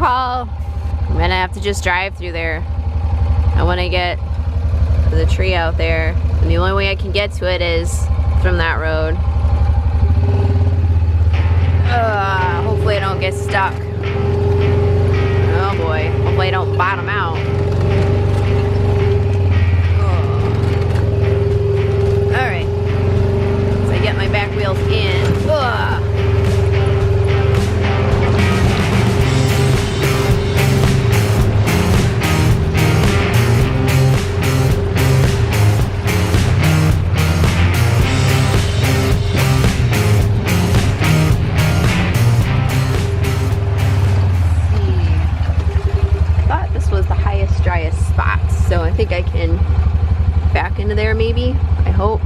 call. I'm gonna have to just drive through there. I want to get to the tree out there, and the only way I can get to it is from that road. Hopefully I don't get stuck. Oh boy, hopefully I don't bottom out. Alright, so I get my back wheels in. Driest spots, so I think I can back into there maybe, I hope,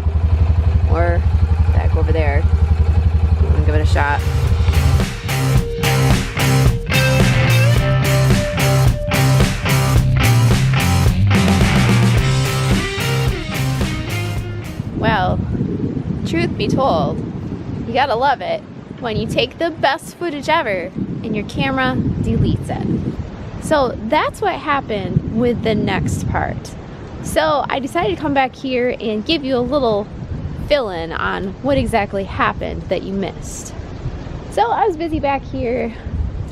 or back over there. I'm gonna give it a shot. Well, truth be told, you gotta love it when you take the best footage ever and your camera deletes it. So that's what happened with the next part. So I decided to come back here and give you a little fill-in on what exactly happened that you missed. So I was busy back here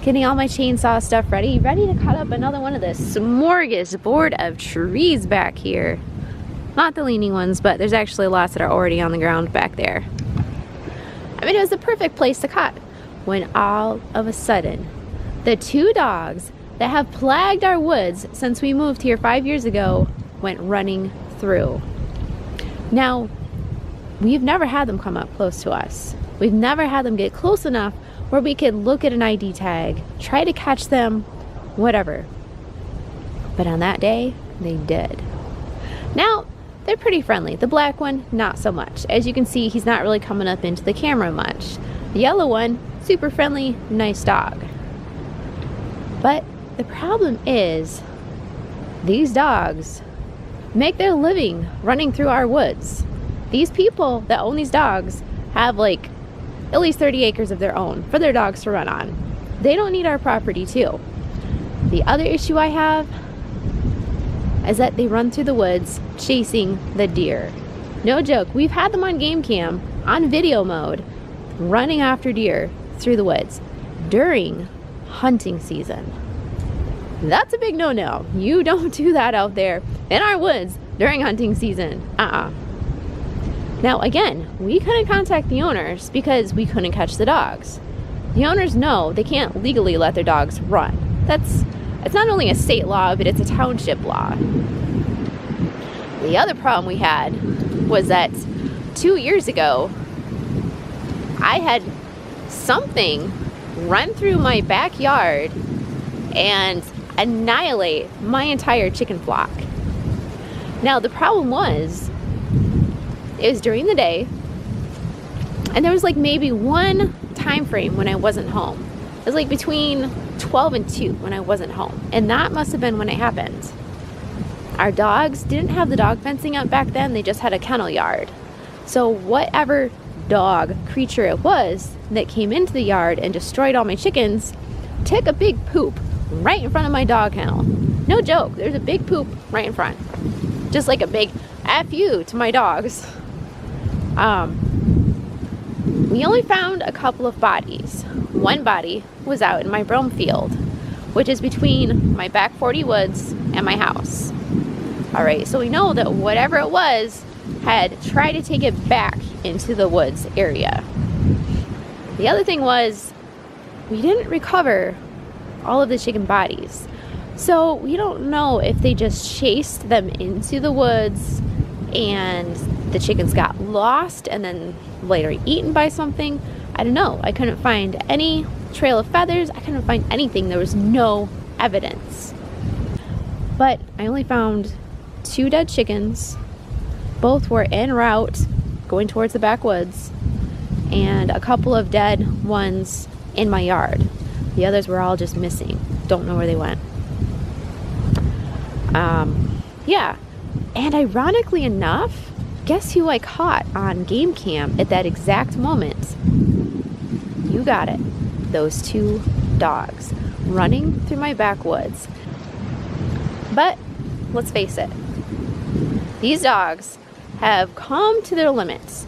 getting all my chainsaw stuff ready to cut up another one of the smorgasbord of trees back here. Not the leaning ones, but there's actually lots that are already on the ground back there. I mean, it was the perfect place to cut when all of a sudden the two dogs that have plagued our woods since we moved here 5 years ago went running through. Now, we've never had them come up close to us. We've never had them get close enough where we could look at an ID tag, try to catch them, whatever. But on that day, they did. Now, they're pretty friendly. The black one, not so much. As you can see, he's not really coming up into the camera much. The yellow one, super friendly, nice dog. But the problem is, these dogs make their living running through our woods. these people that own these dogs have like at least 30 acres of their own for their dogs to run on. They don't need our property too. The other issue I have is that they run through the woods chasing the deer. No joke, we've had them on game cam, on video mode, running after deer through the woods during hunting season. That's a big no-no. You don't do that out there in our woods during hunting season. Now again, we couldn't contact the owners because we couldn't catch the dogs. The owners know they can't legally let their dogs run. It's not only a state law, but it's a township law. The other problem we had was that 2 years ago, I had something run through my backyard and annihilate my entire chicken flock. Now the problem was, it was during the day, and there was like maybe one time frame when I wasn't home. It was like between 12 and 2 when I wasn't home, and that must have been when it happened. Our dogs didn't have the dog fencing up back then, they just had a kennel yard. So whatever dog creature it was that came into the yard and destroyed all my chickens took a big poop right in front of my dog kennel. No joke, there's a big poop right in front. Just like a big F you to my dogs. We only found a couple of bodies. One body was out in my brome field, which is between my back 40 woods and my house. Alright, so we know that whatever it was had tried to take it back into the woods area. The other thing was, we didn't recover all of the chicken bodies. So we don't know if they just chased them into the woods and the chickens got lost and then later eaten by something. I don't know. I couldn't find any trail of feathers. I couldn't find anything. There was no evidence. But I only found 2 dead chickens. Both were en route going towards the backwoods, and a couple of dead ones in my yard. The others were all just missing. Don't know where they went. Yeah. And ironically enough, guess who I caught on game cam at that exact moment? You got it. Those 2 dogs running through my backwoods. But let's face it, these dogs have come to their limits.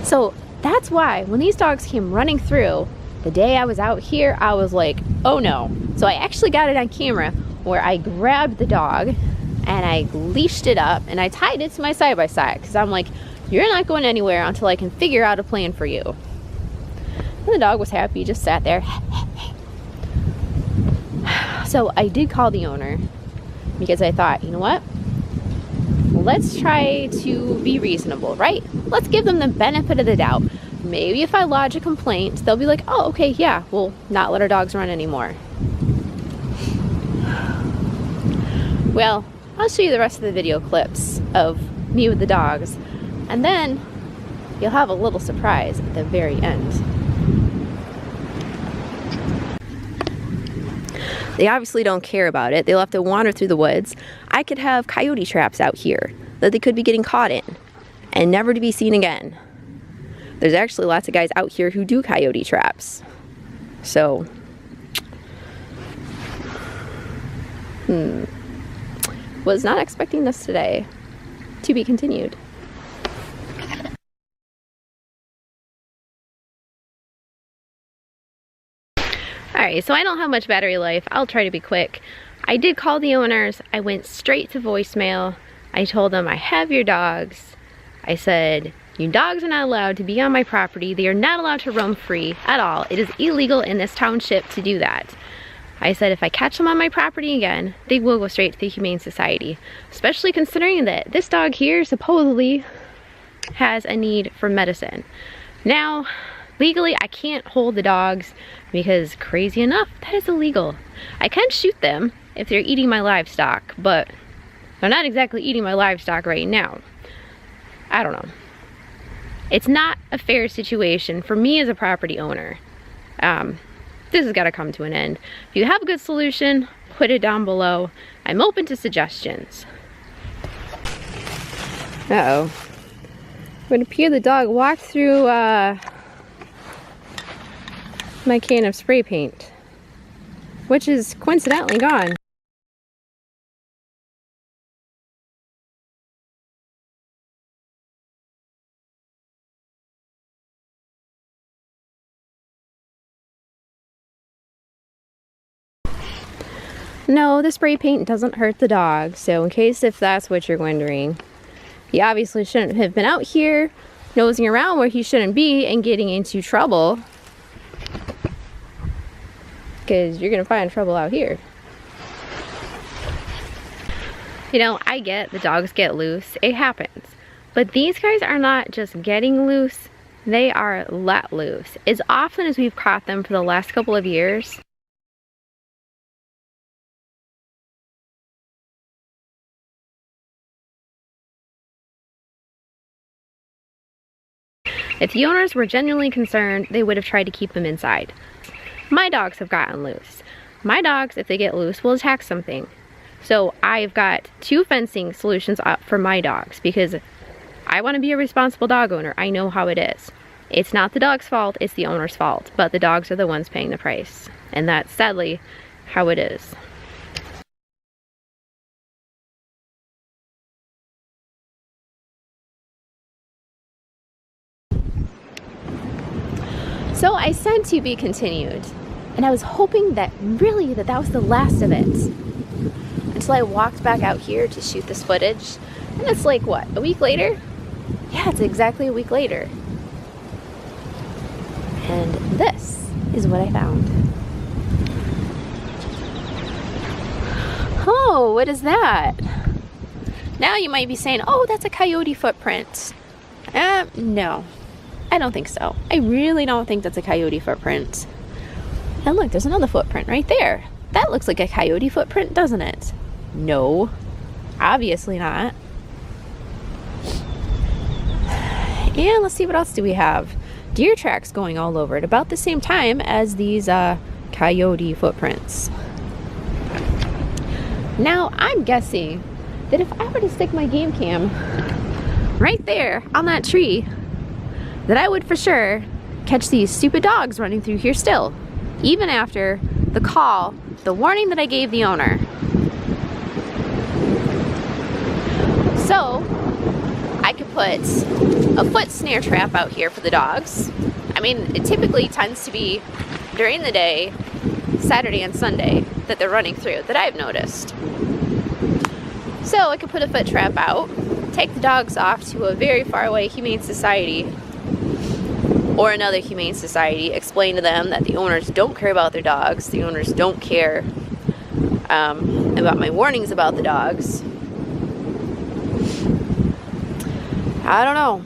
So that's why when these dogs came running through, the day I was out here, I was like, oh no. So I actually got it on camera where I grabbed the dog and I leashed it up and I tied it to my side-by-side because I'm like, you're not going anywhere until I can figure out a plan for you. And the dog was happy, just sat there. So I did call the owner because I thought, you know what? Let's try to be reasonable, right? Let's give them the benefit of the doubt. Maybe if I lodge a complaint, they'll be like, oh, okay, yeah, we'll not let our dogs run anymore. Well, I'll show you the rest of the video clips of me with the dogs, and then you'll have a little surprise at the very end. They obviously don't care about it. They'll have to wander through the woods. I could have coyote traps out here that they could be getting caught in and never to be seen again. There's actually lots of guys out here who do coyote traps. So, was not expecting this today. To be continued. Alright, so I don't have much battery life. I'll try to be quick. I did call the owners. I went straight to voicemail. I told them I have your dogs. I said, your dogs are not allowed to be on my property. They are not allowed to roam free at all. It is illegal in this township to do that. I said if I catch them on my property again, they will go straight to the Humane Society. Especially considering that this dog here supposedly has a need for medicine. Now, legally, I can't hold the dogs because, crazy enough, that is illegal. I can shoot them if they're eating my livestock, but they're not exactly eating my livestock right now. I don't know. It's not a fair situation for me as a property owner. This has got to come to an end. If you have a good solution, put it down below. I'm open to suggestions. Uh-oh. It would appear the dog walked through my can of spray paint, which is coincidentally gone. No, the spray paint doesn't hurt the dog, so in case if that's what you're wondering, he obviously shouldn't have been out here nosing around where he shouldn't be and getting into trouble, because you're gonna find trouble out here. You know, I get the dogs get loose, it happens, but these guys are not just getting loose, they are let loose. As often as we've caught them for the last couple of years, if the owners were genuinely concerned, they would have tried to keep them inside. My dogs have gotten loose. My dogs, if they get loose, will attack something. So I've got 2 fencing solutions up for my dogs because I want to be a responsible dog owner. I know how it is. It's not the dog's fault, it's the owner's fault, but the dogs are the ones paying the price. And that's sadly how it is. So I said to be continued, and I was hoping that really that was the last of it. Until I walked back out here to shoot this footage, and it's like, what, a week later? Yeah, it's exactly a week later. And this is what I found. Oh, what is that? Now you might be saying, oh, that's a coyote footprint. No. I don't think so. I really don't think that's a coyote footprint. And look, there's another footprint right there. That looks like a coyote footprint, doesn't it? No, obviously not. And let's see, what else do we have? Deer tracks going all over at about the same time as these coyote footprints. Now, I'm guessing that if I were to stick my game cam right there on that tree, that I would for sure catch these stupid dogs running through here still, even after the call, the warning that I gave the owner. So I could put a foot snare trap out here for the dogs. I mean, it typically tends to be during the day, Saturday and Sunday, that they're running through, that I've noticed. So I could put a foot trap out, take the dogs off to a very far away humane society or another humane society, explain to them that the owners don't care about their dogs, the owners don't care about my warnings about the dogs. I don't know.